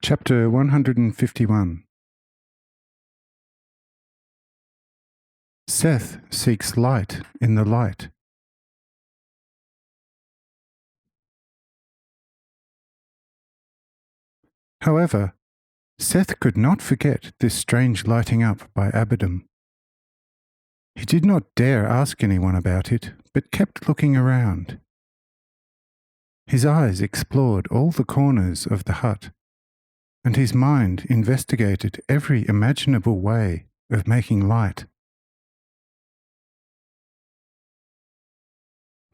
Chapter 151. Seth seeks light in the light. However, Seth could not forget this strange lighting up by Abaddon. He did not dare ask anyone about it, but kept looking around. His eyes explored all the corners of the hut, and his mind investigated every imaginable way of making light.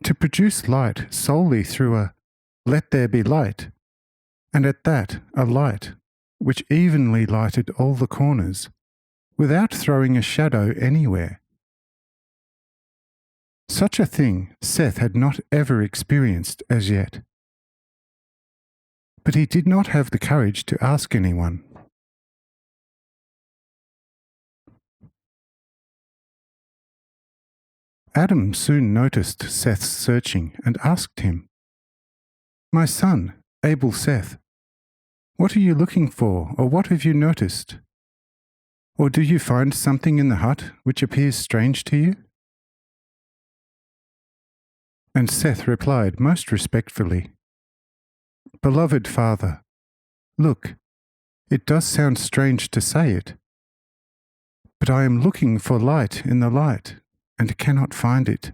To produce light solely through a "let there be light," and at that a light which evenly lighted all the corners, without throwing a shadow anywhere. Such a thing Seth had not ever experienced as yet. But he did not have the courage to ask anyone. Adam soon noticed Seth's searching and asked him, "My son, Abel Seth, what are you looking for, or what have you noticed? Or do you find something in the hut which appears strange to you?" And Seth replied most respectfully, "Beloved father, look, it does sound strange to say it, but I am looking for light in the light and cannot find it.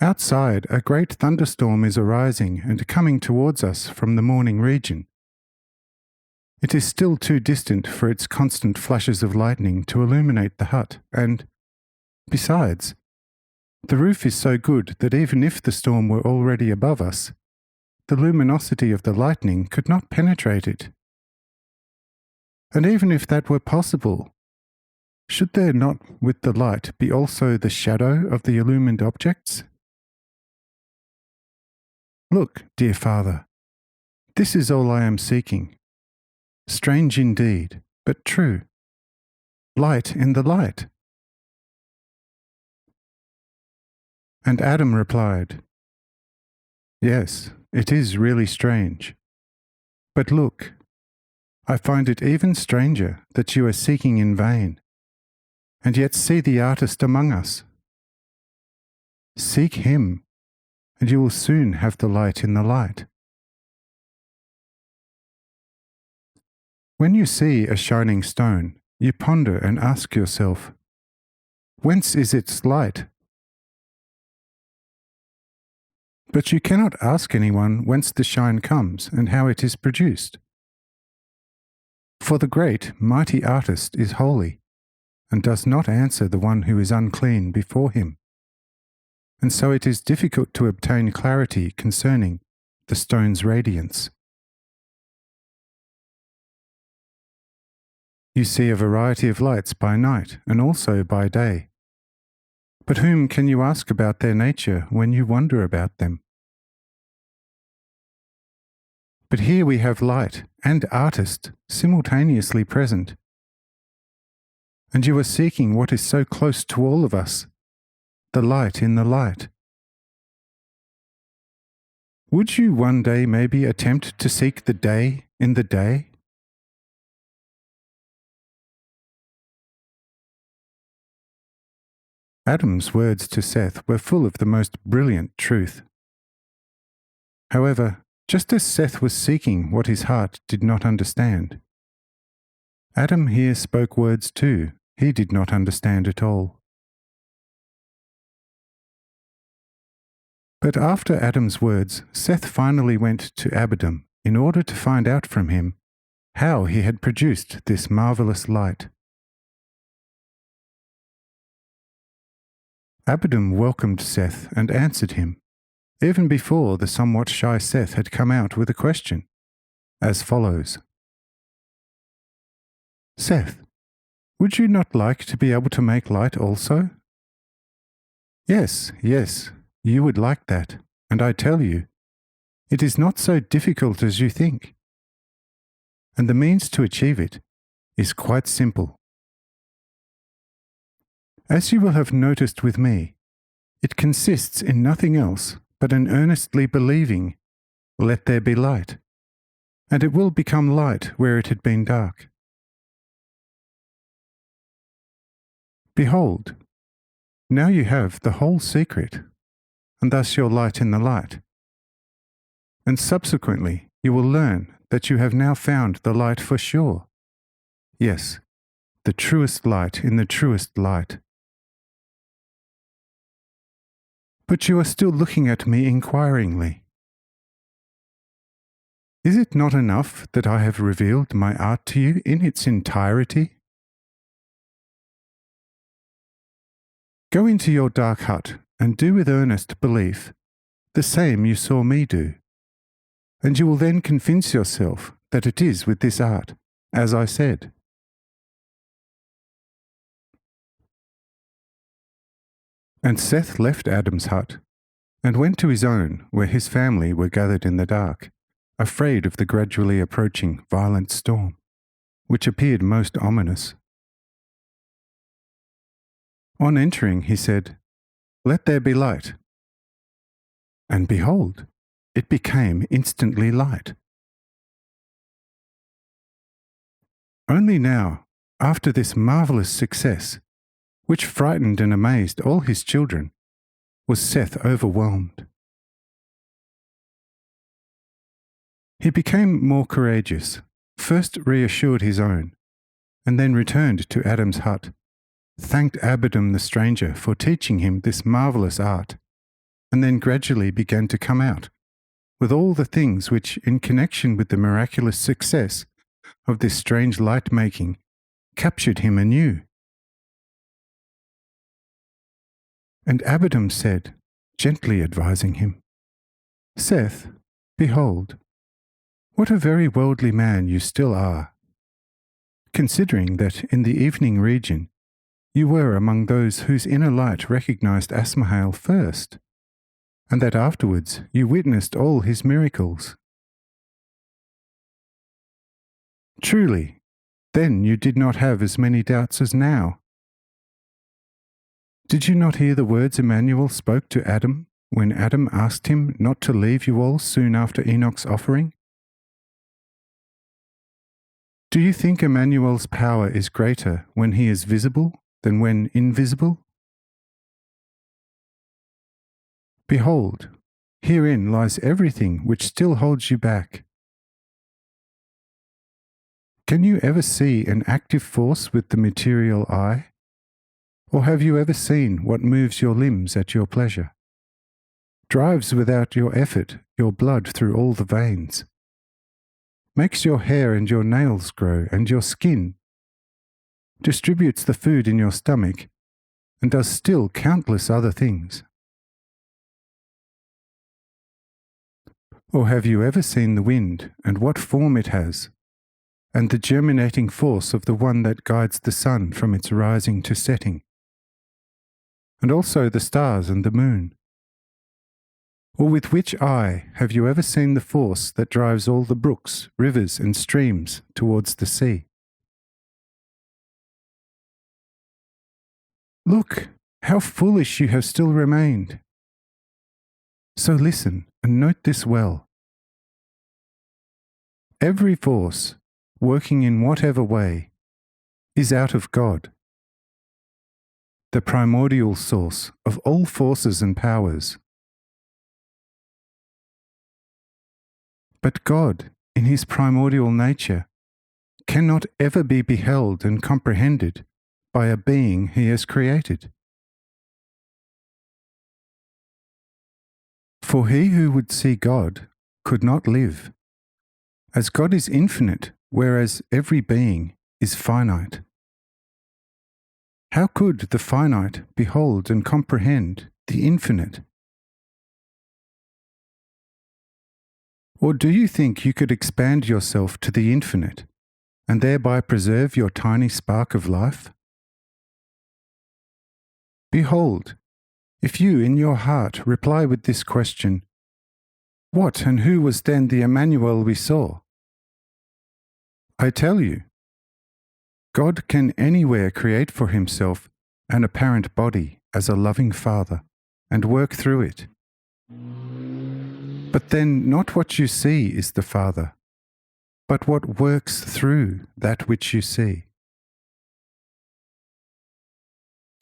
Outside, a great thunderstorm is arising and coming towards us from the morning region. It is still too distant for its constant flashes of lightning to illuminate the hut, and, besides, the roof is so good that even if the storm were already above us, the luminosity of the lightning could not penetrate it. And even if that were possible, should there not with the light be also the shadow of the illumined objects? Look, dear father, this is all I am seeking. Strange indeed, but true. Light in the light." And Adam replied, "Yes, it is really strange. But look, I find it even stranger that you are seeking in vain, and yet see the artist among us. Seek him, and you will soon have the light in the light. When you see a shining stone, you ponder and ask yourself, whence is its light? But you cannot ask anyone whence the shine comes and how it is produced. For the great, mighty artist is holy, and does not answer the one who is unclean before him. And so it is difficult to obtain clarity concerning the stone's radiance. You see a variety of lights by night and also by day. But whom can you ask about their nature when you wonder about them? But here we have light and artist simultaneously present. And you are seeking what is so close to all of us, the light in the light. Would you one day maybe attempt to seek the day in the day? Adam's words to Seth were full of the most brilliant truth. However, just as Seth was seeking what his heart did not understand, Adam here spoke words too he did not understand at all. But after Adam's words, Seth finally went to Abaddon in order to find out from him how he had produced this marvelous light. Abaddon welcomed Seth and answered him, even before the somewhat shy Seth had come out with a question, as follows. "Seth, would you not like to be able to make light also?" Yes, you would like that, and I tell you, it is not so difficult as you think. And the means to achieve it is quite simple. As you will have noticed with me, it consists in nothing else but an earnestly believing "Let there be light," and it will become light where it had been dark. Behold, now you have the whole secret, and thus your light in the light. And subsequently you will learn that you have now found the light for sure. Yes, the truest light in the truest light. But you are still looking at me inquiringly. Is it not enough that I have revealed my art to you in its entirety? Go into your dark hut and do with earnest belief the same you saw me do, and you will then convince yourself that it is with this art, as I said. And Seth left Adam's hut and went to his own, where his family were gathered in the dark, afraid of the gradually approaching violent storm, which appeared most ominous. On entering, he said, "Let there be light." And behold, it became instantly light. Only now, after this marvelous success, which frightened and amazed all his children, was Seth overwhelmed. He became more courageous, first reassured his own, and then returned to Adam's hut, thanked Abiram the stranger for teaching him this marvelous art, and then gradually began to come out with all the things which, in connection with the miraculous success of this strange light-making, captured him anew. And Abiram said, gently advising him, "Seth, behold, what a very worldly man you still are, considering that in the evening region you were among those whose inner light recognized Asmahael first, and that afterwards you witnessed all his miracles. Truly, then you did not have as many doubts as now. Did you not hear the words Emmanuel spoke to Adam when Adam asked him not to leave you all soon after Enoch's offering? Do you think Emmanuel's power is greater when he is visible than when invisible? Behold, herein lies everything which still holds you back. Can you ever see an active force with the material eye? Or have you ever seen what moves your limbs at your pleasure, drives without your effort your blood through all the veins, makes your hair and your nails grow and your skin, distributes the food in your stomach, and does still countless other things? Or have you ever seen the wind and what form it has, and the germinating force of the one that guides the sun from its rising to setting, and also the stars and the moon? Or with which eye have you ever seen the force that drives all the brooks, rivers, and streams towards the sea? Look, how foolish you have still remained. So listen and note this well. Every force, working in whatever way, is out of God, the primordial source of all forces and powers. But God, in his primordial nature, cannot ever be beheld and comprehended by a being he has created. For he who would see God could not live, as God is infinite, whereas every being is finite. How could the finite behold and comprehend the infinite? Or do you think you could expand yourself to the infinite and thereby preserve your tiny spark of life? Behold, if you in your heart reply with this question, "What and who was then the Emmanuel we saw?" I tell you, God can anywhere create for himself an apparent body as a loving Father and work through it. But then not what you see is the Father, but what works through that which you see.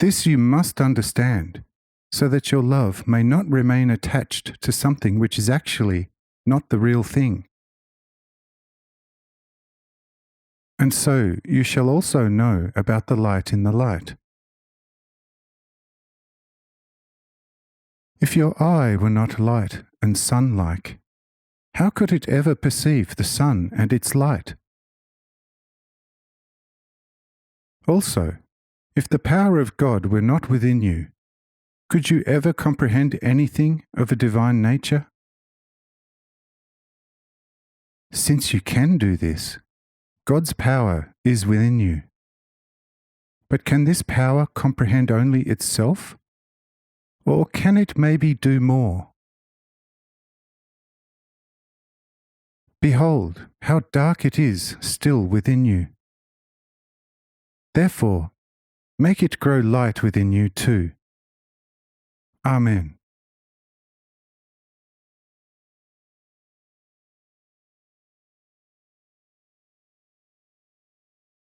This you must understand, so that your love may not remain attached to something which is actually not the real thing. And so you shall also know about the light in the light. If your eye were not light and sun-like, how could it ever perceive the sun and its light? Also, if the power of God were not within you, could you ever comprehend anything of a divine nature? Since you can do this, God's power is within you. But can this power comprehend only itself? Or can it maybe do more? Behold, how dark it is still within you. Therefore, make it grow light within you too. Amen.